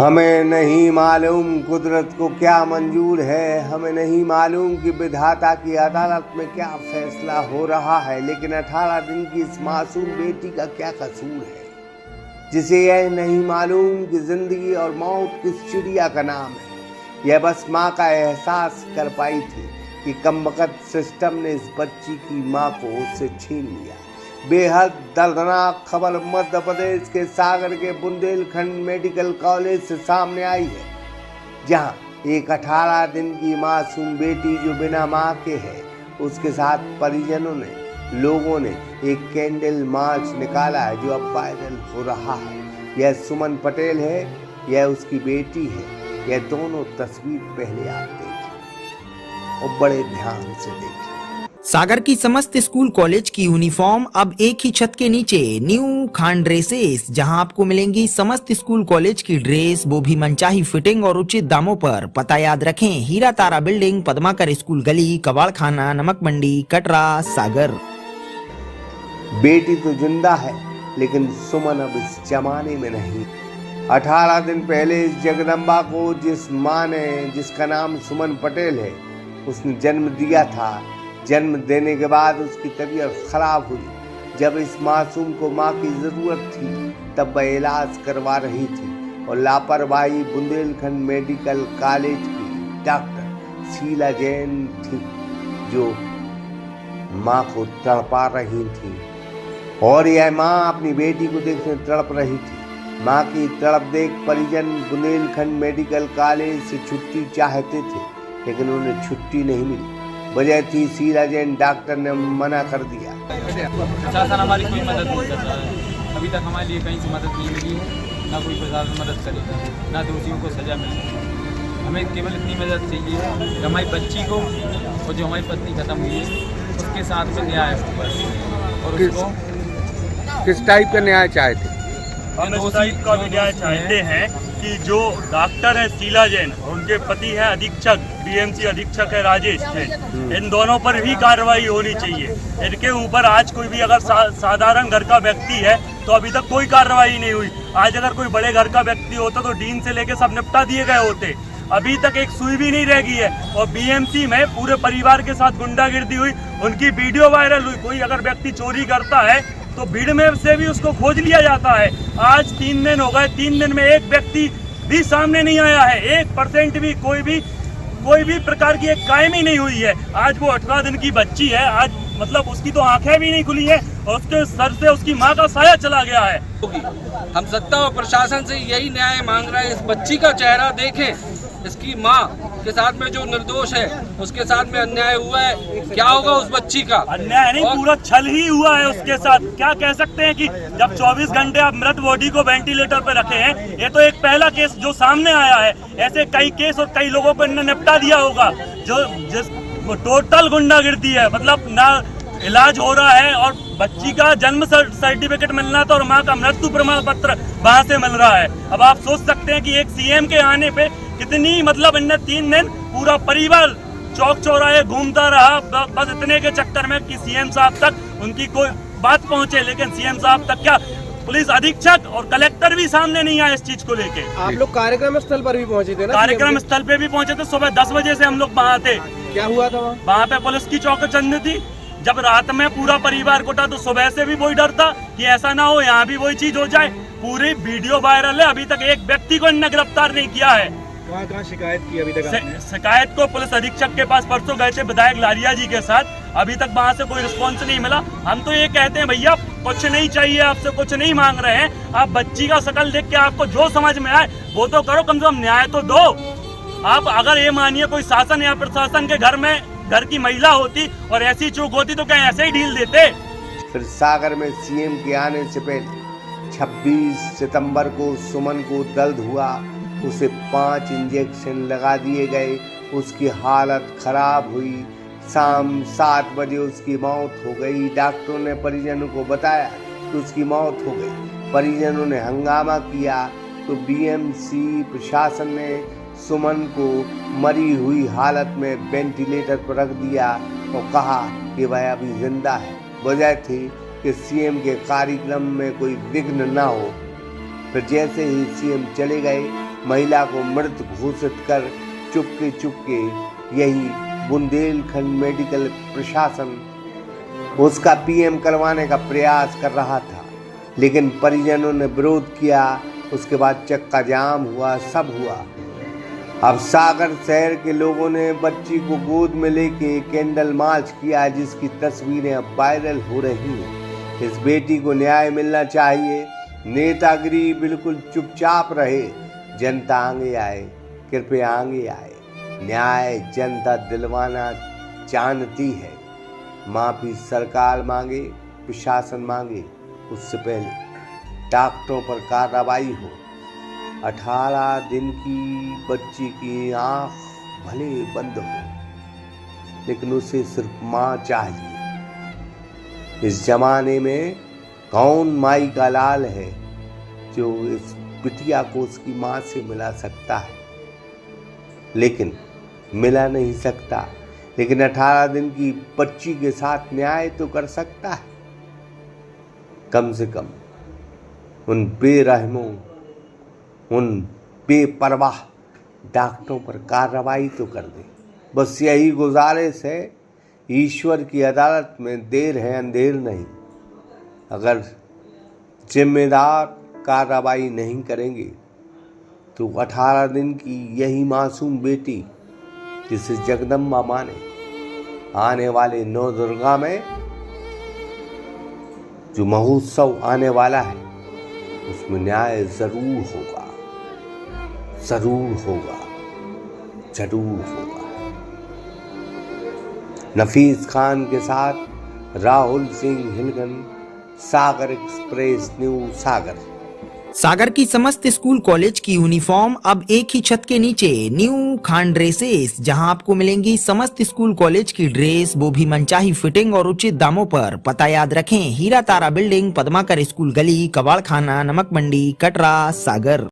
हमें नहीं मालूम कुदरत को क्या मंजूर है, हमें नहीं मालूम कि विधाता की अदालत में क्या फैसला हो रहा है, लेकिन 18 दिन की इस मासूम बेटी का क्या कसूर है, जिसे यह नहीं मालूम कि जिंदगी और मौत किस चिड़िया का नाम है। यह बस माँ का एहसास कर पाई थी कि कमबख्त सिस्टम ने इस बच्ची की माँ को उससे छीन लिया। बेहद दर्दनाक खबर मध्य प्रदेश के सागर के बुंदेलखंड मेडिकल कॉलेज से सामने आई है, जहां एक 18 दिन की मासूम बेटी जो बिना मां के है, उसके साथ परिजनों ने, लोगों ने एक कैंडल मार्च निकाला है जो अब वायरल हो रहा है। यह सुमन पटेल है, यह उसकी बेटी है। यह दोनों तस्वीर पहले आप देखिए और बड़े ध्यान से देखिए। सागर की समस्त स्कूल कॉलेज की यूनिफॉर्म अब एक ही छत के नीचे न्यू खान ड्रेसेस, जहां आपको मिलेंगी समस्त स्कूल कॉलेज की ड्रेस, वो भी मनचाही फिटिंग और उचित दामों पर। पता याद रखें, हीरा तारा बिल्डिंग, पद्माकर स्कूल गली, कबाड़ खाना, नमक मंडी, कटरा, सागर। बेटी तो जिंदा है, लेकिन सुमन अब इस जमाने में नहीं। 18 दिन पहले इस जगदम्बा को जिस माँ ने, जिसका नाम सुमन पटेल है, उसने जन्म दिया था। जन्म देने के बाद उसकी तबीयत खराब हुई। जब इस मासूम को माँ की ज़रूरत थी, तब वह इलाज करवा रही थी और लापरवाही बुंदेलखंड मेडिकल कॉलेज की डॉक्टर शीला जैन थी, जो माँ को तड़पा रही थी। और यह माँ अपनी बेटी को देखने तड़प रही थी। माँ की तड़प देख परिजन बुंदेलखंड मेडिकल कॉलेज से छुट्टी चाहते थे, लेकिन उन्हें छुट्टी नहीं मिली। वजह थी शीला जैन डॉक्टर ने मना कर दिया। प्रशासन हमारी कोई मदद नहीं कर रहा है। अभी तक हमारे लिए कहीं से मदद नहीं मिली है, ना कोई प्रशासन मदद करेगा, ना दोषियों को सजा मिलेगी। हमें केवल इतनी मदद चाहिए कि हमारी बच्ची को और जो हमारी पत्नी खत्म हुई है उसके साथ में न्याय हो बस। और उसको किस टाइप का न्याय चाहते? हम इस टाइप का भी न्याय चाहते हैं कि जो डॉक्टर है शीला जैन और उनके पति है अधीक्षक, बीएमसी अधीक्षक है राजेश जैन, इन दोनों पर भी कार्रवाई होनी चाहिए। इनके ऊपर आज कोई भी अगर साधारण घर का व्यक्ति है तो अभी तक कोई कार्रवाई नहीं हुई। आज अगर कोई बड़े घर का व्यक्ति होता तो डीन से लेके सब निपटा दिए गए होते। अभी तक एक सुई भी नहीं रह गई है। और बीएमसी में पूरे परिवार के साथ गुंडागिर्दी हुई, उनकी वीडियो वायरल हुई। कोई अगर व्यक्ति चोरी करता है तो भीड़ में से भी उसको खोज लिया जाता है। आज 3 दिन हो गए, 3 दिन में एक व्यक्ति भी सामने नहीं आया है। 1% भी कोई भी प्रकार की एक कायम ही नहीं हुई है। आज वो 18 दिन की बच्ची है, आज मतलब उसकी तो आंखें भी नहीं खुली है और उसके सर से उसकी माँ का साया चला गया है। हम सत्ता और प्रशासन से यही न्याय मांग रहे हैं। इस बच्ची का चेहरा देखें, इसकी माँ के साथ में जो निर्दोष है उसके साथ में अन्याय हुआ है। क्या होगा उस बच्ची का? अन्याय नहीं, पूरा छल ही हुआ है उसके साथ। क्या कह सकते हैं कि जब 24 घंटे आप मृत बॉडी को वेंटिलेटर पे रखे हैं। ये तो एक पहला केस जो सामने आया है, ऐसे कई केस और कई लोगों को इन्होंने निपटा दिया होगा। जिस टोटल गुंडागिर्दी है, मतलब ना इलाज हो रहा है और बच्ची का जन्म सर्टिफिकेट मिलना था और माँ का मृत्यु प्रमाण पत्र वहाँ से मिल रहा है। अब आप सोच सकते हैं कि एक सीएम के आने पे कितनी, मतलब इनने 3 दिन पूरा परिवार चौक चौराहे घूमता रहा, बस इतने के चक्कर में कि सीएम साहब तक उनकी कोई बात पहुंचे। लेकिन सीएम साहब तक क्या, पुलिस अधीक्षक और कलेक्टर भी सामने नहीं आए इस चीज को लेके। आप लोग कार्यक्रम स्थल पर भी पहुंचे थे ना? कार्यक्रम स्थल पे भी पहुंचे थे, सुबह 10 बजे से हम लोग वहाँ थे। क्या हुआ था वहाँ पे पुलिस की चौकचंद थी। जब रात में पूरा परिवार को था तो सुबह से भी वही डर था कि ऐसा ना हो यहाँ भी वही चीज हो जाए। पूरी वीडियो वायरल है, अभी तक एक व्यक्ति को इन्होंने गिरफ्तार नहीं किया है। कहाँ शिकायत की अभी तक? शिकायत को पुलिस अधीक्षक के पास परसों गए थे विधायक लारिया जी के साथ, अभी तक वहाँ से कोई रिस्पॉन्स नहीं मिला। हम तो ये कहते हैं भैया कुछ नहीं चाहिए, आपसे कुछ नहीं मांग रहे हैं। आप बच्ची का शकल देख के आपको जो समझ में आए वो तो करो, कम से कम न्याय तो दो। आप अगर ये मानिए कोई शासन या प्रशासन के घर की महिला होती और ऐसी चूक होती तो क्या ऐसे ही ढील देते? फिर सागर में सीएम के आने से पहले 26 सितंबर को सुमन को दर्द हुआ। उसे 5 इंजेक्शन लगा दिए गए। उसकी हालत खराब हुई। शाम 7 बजे उसकी मौत हो गई। डॉक्टरों ने परिजनों को बताया कि उसकी मौत हो गई। परिजनों ने हंगामा किया तो बीएमसी प्रशासन ने सुमन को मरी हुई हालत में वेंटिलेटर पर रख दिया और कहा कि वह अभी जिंदा है। वजह थी कि सीएम के कार्यक्रम में कोई विघ्न ना हो। फिर जैसे ही सीएम चले गए, महिला को मृत घोषित कर चुपके यही बुंदेलखंड मेडिकल प्रशासन उसका पीएम करवाने का प्रयास कर रहा था, लेकिन परिजनों ने विरोध किया। उसके बाद चक्का जाम हुआ, सब हुआ। अब सागर शहर के लोगों ने बच्ची को गोद में लेके कैंडल मार्च किया, जिसकी तस्वीरें अब वायरल हो रही हैं। इस बेटी को न्याय मिलना चाहिए। नेतागिरी बिल्कुल चुपचाप रहे, जनता आगे आए, कृपया आगे आए। न्याय जनता दिलवाना जानती है। माफी सरकार मांगे, प्रशासन मांगे, उससे पहले डॉक्टरों पर कार्रवाई हो। 18 दिन की बच्ची की आंख भले बंद हो, लेकिन उसे सिर्फ माँ चाहिए। इस जमाने में कौन माई का लाल है जो इस बिटिया को उसकी माँ से मिला सकता है, लेकिन मिला नहीं सकता। लेकिन 18 दिन की बच्ची के साथ न्याय तो कर सकता है। कम से कम उन बेरहमों, उन बेपरवाह डॉक्टरों पर कार्रवाई तो कर दे। बस यही गुजारिश है। ईश्वर की अदालत में देर है अंधेर नहीं। अगर जिम्मेदार कार्रवाई नहीं करेंगे तो 18 दिन की यही मासूम बेटी, जिसे जगदम्बा माने, आने वाले 9 दुर्गा में जो महोत्सव आने वाला है उसमें न्याय जरूर होगा, जरूर होगा, जरूर होगा। नफीस खान के साथ राहुल सिंह हिलगन, सागर एक्सप्रेस न्यूज सागर। सागर की समस्त स्कूल कॉलेज की यूनिफॉर्म अब एक ही छत के नीचे न्यू खान ड्रेसेस, जहां आपको मिलेंगी समस्त स्कूल कॉलेज की ड्रेस, वो भी मनचाही फिटिंग और उचित दामों पर। पता याद रखें, हीरा तारा बिल्डिंग, पद्माकर स्कूल गली, कबाड़ खाना, नमक मंडी, कटरा, सागर।